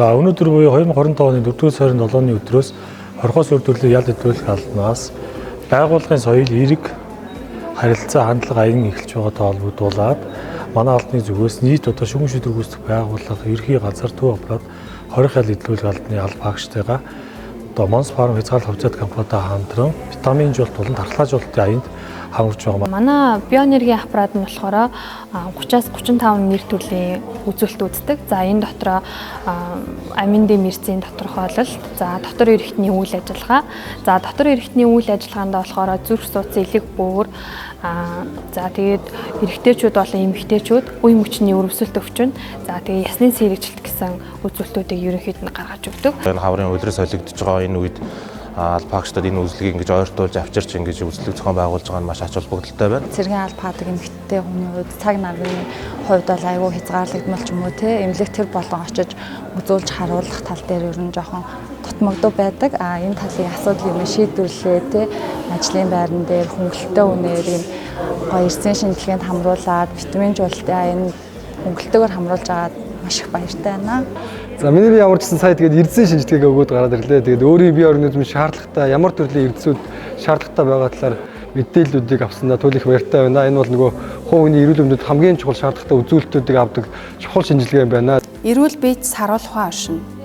Өнөөдөр буюу 2025 оны 4-р сарын 7-ны өдрөөс хорхоос үр дүрлээ ял хөдлөх албанаас байгууллагын соёл, эрэг, харилцаа, хандлага аян эхэлж байгаатай холбогдуулаад манай албаны зүгээс нийт одоо шүүгэн шийдвэр гүйцэтгэх байгууллага, ерхий газар, төв аппарат, хорих ял хөдлөх албаны алба багштайгаа одоо Монс фарм хязгаарлалт хувьцаат компанитай хамтран витаминжуулалт болон тархлаажуулалтын аянд хамарч байгаа. Манай биоэнергийн аппарат нь болохоор 30-аас 35 нэр төрлийн үзүүлэлт үздэг. За энэ дотроо амин дэмэрцийн тодорхойлолт, за дотор эрхтний үйл ажиллагаа, за дотор эрхтний үйл ажиллагаанд болохоор зүрх судас, элэг бөөр, за тэгээд эрэгтэйчүүд болон эмэгтэйчүүд үе мөчний өрөвсөлт өвчин, за тэгээд ясны сэргийлэлт гэсэн үзүүлэлтүүдийг ерөнхийд нь гаргаж өгдөг. Энэ хаврын улирал солигдож байгаа энэ үед албаагчдад энэ үзлэгийг ингэж ойртуулж авчирч ингэж үзлэг зохион байгуулж байгаа нь маш ач холбогдолтой байна. Цэргийн алба хаадаг эмэгтэй хүний хувьд цаг нарны хувьд бол аюул хязгаарлагдмал ч юм уу те эмнэлэг тэр болон очиж үзүүлж харуулах тал дээр ер нь жоохон дутмагдуу байдаг. Энэ талын асуудал юм шийдвэрлээ те ажлын байран дээр хөнгөлөлтөө үнээр юм гоё эрсдийн шинжилгээнд хамруулад витаминжуулалтын аян хөнгөлөлтөөр хамруулж агаад маш их баяртай байна. За миний би ямар ч гэсэн сая тэгээд эрдэнэ шинжилгээгээ өгөөд гараад ирлээ. Тэгээд өөрийн бие организм шаардлагатай ямар төрлийн эрдэнэсүүд шаардлагатай байгаа талаар мэдээллүүдийг авсандаа туйлах баяртай байна. Энэ бол нөгөө хувийн эрүүл мэндэд хамгийн чухал шаардлагатай үзүүлэлтүүдийг авдаг чухал шинжилгээ юм байна. Эрүүл биед саруулах оршин.